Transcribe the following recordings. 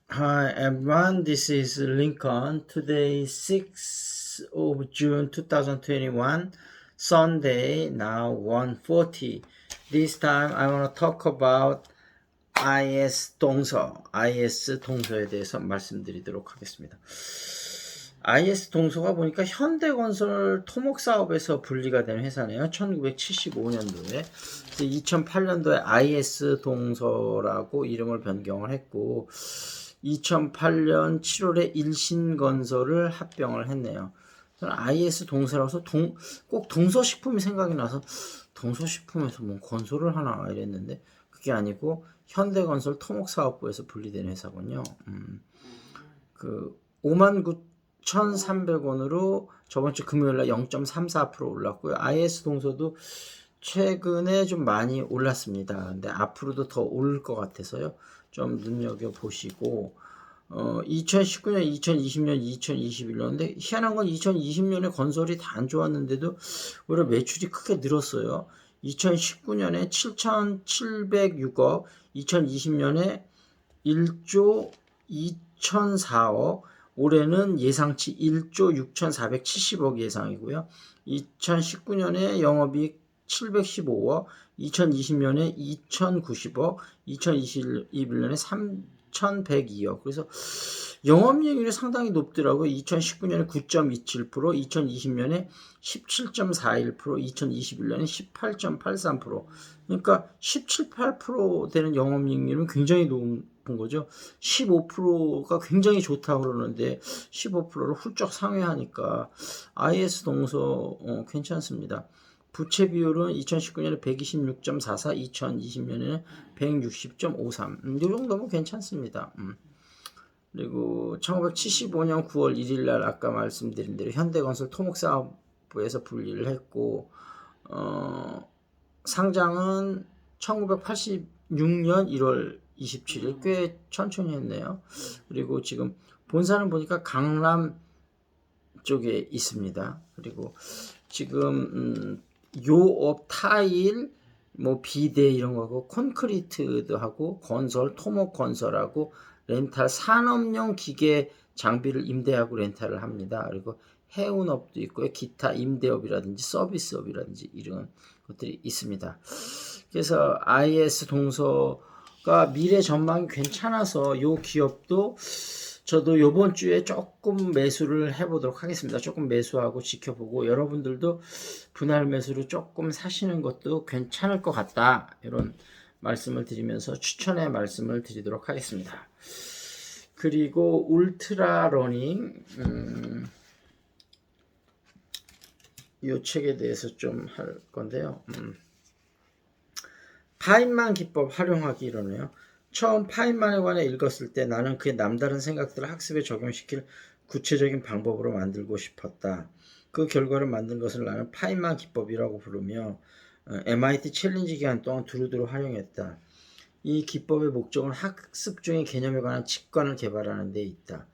Hi everyone, this is Lincoln. Today, 6th of June 2021, Sunday, now 1:40. This time I want to talk about IS 동서에 대해서 말씀드리도록 하겠습니다. IS 동서가 보니까 현대건설 토목사업에서 분리가 된 회사네요. 1975년도에. 2008년도에 IS 동서라고 이름을 변경을 했고 2008년 7월에 일신건설을 합병을 했네요. 저는 IS 동서라서 꼭 동서식품이 생각이 나서 동서식품에서 뭐 건설을 하나 이랬는데 그게 아니고 현대건설 토목사업부에서 분리된 회사군요. 그 59,300원으로 저번 주 금요일날 0.34% 올랐고요. IS 동서도 최근에 좀 많이 올랐습니다. 근데 앞으로도 더 오를 것 같아서요. 좀 눈여겨보시고 2019년, 2020년, 2021년인데 희한한 건 2020년에 건설이 다 안 좋았는데도 오히려 매출이 크게 늘었어요. 2019년에 7,706억, 2020년에 1조 2,004억, 올해는 예상치 1조 6,470억 예상이고요. 2019년에 영업이익 715억, 2020년에 2,090억, 2021년에 3,102억. 그래서 영업이익률이 상당히 높더라고요. 2019년에 9.27%, 2020년에 17.41%, 2021년에 18.83%. 그러니까 17, 8% 되는 영업이익률은 굉장히 높은 거죠. 15%가 굉장히 좋다고 그러는데 15%를 훌쩍 상회하니까 IS 동서 괜찮습니다. 부채 비율은 2019년에 126.44, 2020년에는 160.53. 이 정도면 괜찮습니다. 그리고 1975년 9월 1일 날 아까 말씀드린 대로 현대건설 토목사업부에서 분리를 했고 상장은 1986년 1월 27일 꽤 천천히 했네요. 그리고 지금 본사는 보니까 강남 쪽에 있습니다. 그리고 지금 요업 타일 뭐 비대 이런 거하고 콘크리트도 하고 건설 토목 건설하고 렌탈 산업용 기계 장비를 임대하고 렌탈을 합니다. 그리고 해운업도 있고요. 기타 임대업이라든지 서비스업이라든지 이런 것들이 있습니다. 그래서 IS 동서가 미래 전망이 괜찮아서 요 기업도 저도 요번 주에 조금 매수를 해보도록 하겠습니다. 조금 매수하고 지켜보고 여러분들도 분할 매수로 조금 사시는 것도 괜찮을 것 같다. 이런 말씀을 드리면서 추천의 말씀을 드리도록 하겠습니다. 그리고 울트라 러닝 이 책에 대해서 좀 할 건데요. 파인만 기법 활용하기 이러네요. 처음 파인만에 관해 읽었을 때 나는 그의 남다른 생각들을 학습에 적용시킬 구체적인 방법으로 만들고 싶었다. 그 결과를 만든 것을 나는 파인만 기법이라고 부르며 MIT 챌린지 기간 동안 두루두루 활용했다. 이 기법의 목적은 학습 중의 개념에 관한 직관을 개발하는 데 있다.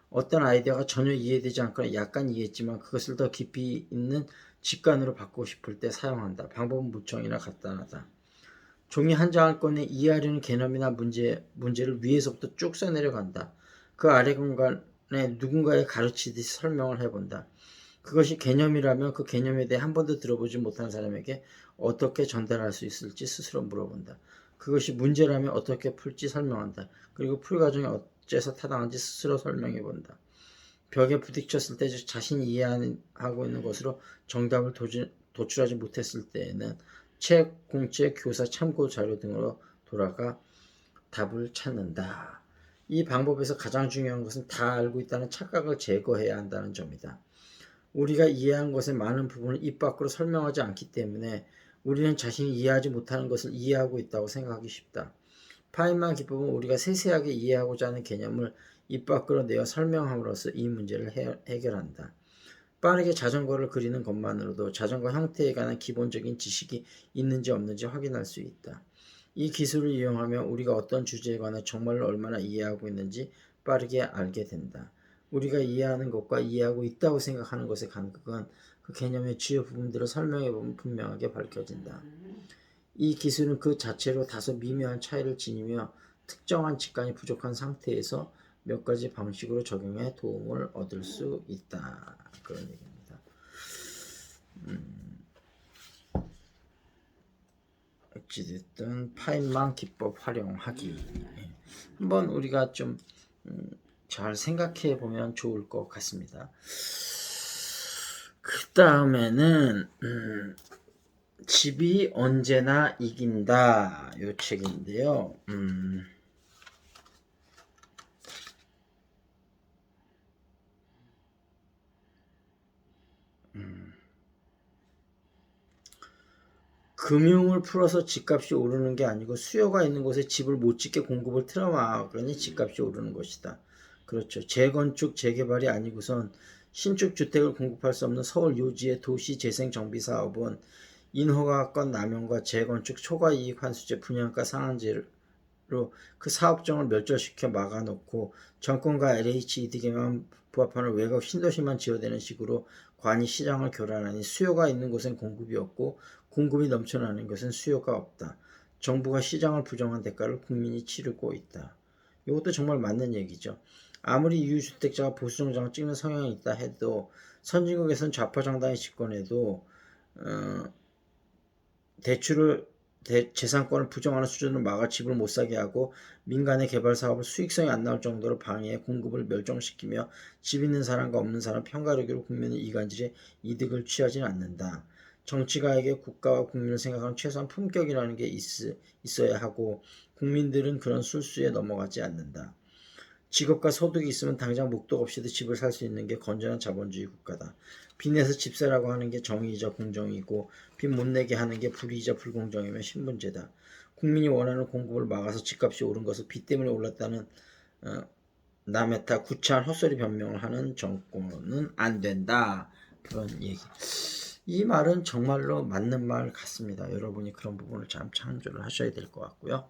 어떤 아이디어가 전혀 이해되지 않거나 약간 이해했지만 그것을 더 깊이 있는 직관으로 바꾸고 싶을 때 사용한다. 방법은 무청이나 간단하다. 종이 한 장을 꺼내 이해하려는 개념이나 문제를 위에서부터 쭉 써내려간다. 그 아래 공간에 누군가에 가르치듯이 설명을 해본다. 그것이 개념이라면 그 개념에 대해 한 번도 들어보지 못한 사람에게 어떻게 전달할 수 있을지 스스로 물어본다. 그것이 문제라면 어떻게 풀지 설명한다. 그리고 풀 과정이 어째서 타당한지 스스로 설명해본다. 벽에 부딪혔을 때 자신이 이해하고 있는 것으로 정답을 도출하지 못했을 때에는 책, 공책, 교사 참고 자료 등으로 돌아가 답을 찾는다. 이 방법에서 가장 중요한 것은 다 알고 있다는 착각을 제거해야 한다는 점이다. 우리가 이해한 것의 많은 부분을 입 밖으로 설명하지 않기 때문에 우리는 자신이 이해하지 못하는 것을 이해하고 있다고 생각하기 쉽다. 파인만 기법은 우리가 세세하게 이해하고자 하는 개념을 입 밖으로 내어 설명함으로써 이 문제를 해결한다. 빠르게 자전거를 그리는 것만으로도 자전거 형태에 관한 기본적인 지식이 있는지 없는지 확인할 수 있다. 이 기술을 이용하면 우리가 어떤 주제에 관해 정말로 얼마나 이해하고 있는지 빠르게 알게 된다. 우리가 이해하는 것과 이해하고 있다고 생각하는 것의 간극은 그 개념의 주요 부분들을 설명해보면 분명하게 밝혀진다. 이 기술은 그 자체로 다소 미묘한 차이를 지니며 특정한 직관이 부족한 상태에서 몇 가지 방식으로 적용해 도움을 얻을 수 있다. 그런 얘기입니다. 어찌됐든 파인만 기법 활용하기. 한번 우리가 좀 잘 생각해 보면 좋을 것 같습니다. 그 다음에는 집이 언제나 이긴다. 요 책인데요. 금융을 풀어서 집값이 오르는 게 아니고 수요가 있는 곳에 집을 못 짓게 공급을 틀어막으니 집값이 오르는 것이다. 그렇죠. 재건축, 재개발이 아니고선 신축 주택을 공급할 수 없는 서울 요지의 도시 재생 정비 사업은 인허가권 남용과 재건축 초과이익 환수제 분양가 상한제로 그 사업종을 멸절시켜 막아놓고 정권과 LH 이득에만 부합하는 외곽 신도시만 지어대는 식으로 관이 시장을 교란하니 수요가 있는 곳엔 공급이 없고 공급이 넘쳐나는 것은 수요가 없다. 정부가 시장을 부정한 대가를 국민이 치르고 있다. 이것도 정말 맞는 얘기죠. 아무리 이유주택자가 보수정당을 찍는 성향이 있다 해도 선진국에서는 좌파 정당이 집권해도 대출을 재산권을 부정하는 수준으로 막아 집을 못 사게 하고 민간의 개발 사업을 수익성이 안 나올 정도로 방해해 공급을 멸종시키며 집 있는 사람과 없는 사람 편가르기로 국민의 이간질에 이득을 취하지는 않는다. 정치가에게 국가와 국민을 생각하는 최소한 품격이라는 게 있어야 하고 국민들은 그런 술수에 넘어가지 않는다. 직업과 소득이 있으면 당장 목돈 없이도 집을 살 수 있는 게 건전한 자본주의 국가다. 빚 내서 집 사라고 하는 게 정의이자 공정이고 빚 못 내게 하는 게 불의이자 불공정이면 신문제다. 국민이 원하는 공급을 막아서 집값이 오른 것을 빚 때문에 올랐다는 남의 탓 구차한 헛소리 변명을 하는 정권은 안 된다. 그런 얘기. 이 말은 정말로 맞는 말 같습니다. 여러분이 그런 부분을 참 참조를 하셔야 될 것 같고요.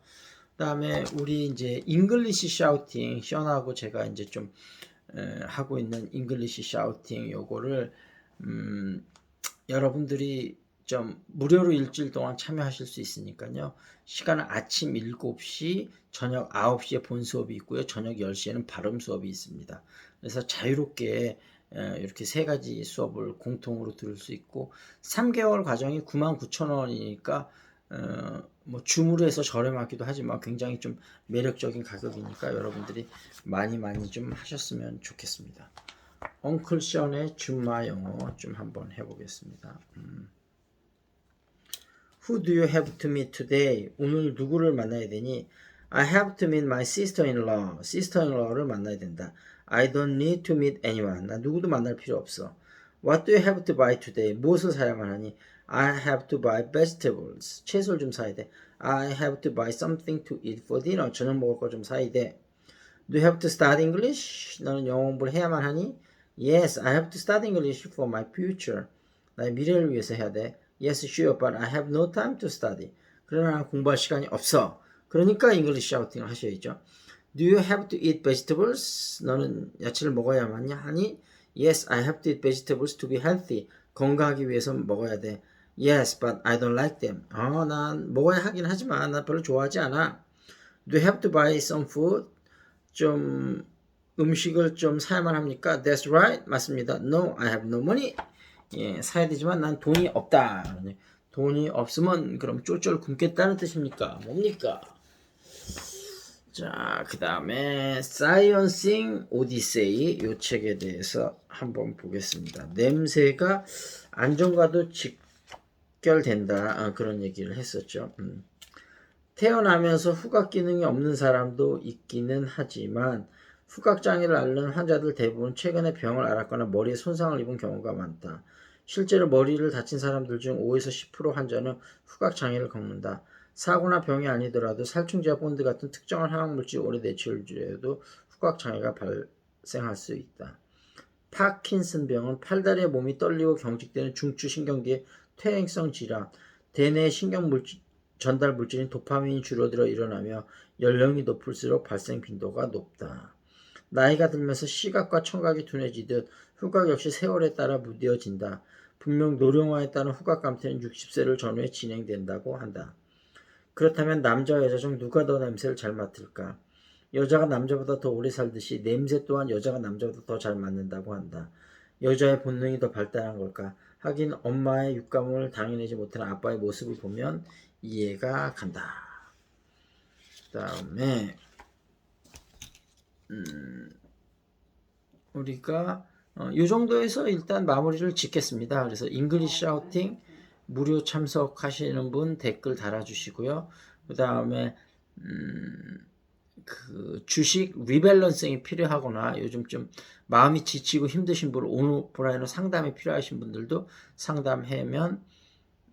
그다음에 우리 이제 잉글리시 샤우팅 션하고 제가 이제 좀 하고 있는 잉글리시 샤우팅 요거를 여러분들이 좀 무료로 일주일 동안 참여하실 수 있으니까요. 시간은 아침 7시, 저녁 9시에 본 수업이 있고요. 저녁 10시에는 발음 수업이 있습니다. 그래서 자유롭게 이렇게 세 가지 수업을 공통으로 들을 수 있고 3개월 과정이 99,000원이니까 뭐 줌으로 해서 저렴하기도 하지만 굉장히 좀 매력적인 가격이니까 여러분들이 많이 좀 하셨으면 좋겠습니다. 엉클 션의 줌마 영어 좀 한번 해보겠습니다. Who do you have to meet today? 오늘 누구를 만나야 되니? I have to meet my sister-in-law. sister-in-law를 만나야 된다. I don't need to meet anyone. 나 누구도 만날 필요 없어. What do you have to buy today? 무엇을 사야만 하니? I have to buy vegetables. 채소를 좀 사야 돼. I have to buy something to eat for dinner. 저녁 먹을 거 좀 사야 돼. Do you have to study English? 너는 영어 공부를 해야만 하니? Yes, I have to study English for my future. 나의 미래를 위해서 해야 돼. Yes, sure, but I have no time to study. 그러나 나는 공부할 시간이 없어. 그러니까 English shouting을 하셔야죠. Do you have to eat vegetables? 너는 야채를 먹어야만 하니? Yes, I have to eat vegetables to be healthy. 건강하기 위해서 먹어야 돼. Yes, but I don't like them. 난 먹어야 하긴 하지만 난 별로 좋아하지 않아. Do you have to buy some food? 좀 음식을 좀 사야만 합니까? That's right. 맞습니다. No, I have no money. 예, 사야 되지만 난 돈이 없다. 돈이 없으면 그럼 쫄쫄 굶겠다는 뜻입니까? 뭡니까? 자, 그 다음에 사이언싱 오디세이 이 책에 대해서 한번 보겠습니다. 냄새가 안전과도 직결된다. 그런 얘기를 했었죠. 태어나면서 후각 기능이 없는 사람도 있기는 하지만 후각장애를 앓는 환자들 대부분 최근에 병을 앓았거나 머리에 손상을 입은 경우가 많다. 실제로 머리를 다친 사람들 중 5에서 10% 환자는 후각장애를 겪는다. 사고나 병이 아니더라도 살충제와 본드 같은 특정한 화학물질이 오래 내취를 주려도 후각장애가 발생할 수 있다. 파킨슨병은 팔다리의 몸이 떨리고 경직되는 중추신경계의 퇴행성 질환, 대뇌 신경물질 전달 물질인 도파민이 줄어들어 일어나며 연령이 높을수록 발생 빈도가 높다. 나이가 들면서 시각과 청각이 둔해지듯 후각 역시 세월에 따라 무뎌진다. 분명 노령화에 따른 후각 감퇴는 60세를 전후에 진행된다고 한다. 그렇다면 남자와 여자 중 누가 더 냄새를 잘 맡을까? 여자가 남자보다 더 오래 살듯이 냄새 또한 여자가 남자보다 더 잘 맡는다고 한다. 여자의 본능이 더 발달한 걸까? 하긴 엄마의 육감을 당해내지 못하는 아빠의 모습을 보면 이해가 간다. 그 다음에 우리가 이 정도에서 일단 마무리를 짓겠습니다. 그래서 잉글리시 샤우팅 무료 참석하시는 분 댓글 달아주시고요. 그 다음에 그 주식 리밸런싱이 필요하거나 요즘 좀 마음이 지치고 힘드신 분 온오프라인으로 상담이 필요하신 분들도 상담하면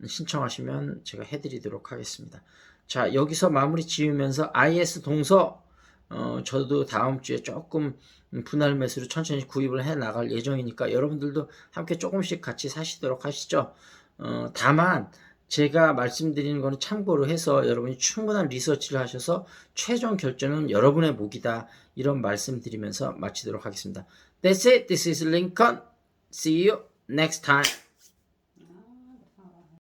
신청하시면 제가 해드리도록 하겠습니다. 자, 여기서 마무리 지으면서 IS 동서 저도 다음 주에 조금 분할 매수로 천천히 구입을 해 나갈 예정이니까 여러분들도 함께 조금씩 같이 사시도록 하시죠. 다만 제가 말씀드리는 거는 참고로 해서 여러분이 충분한 리서치를 하셔서 최종 결정은 여러분의 몫이다. 이런 말씀드리면서 마치도록 하겠습니다. That's it. This is Lincoln. See you next time.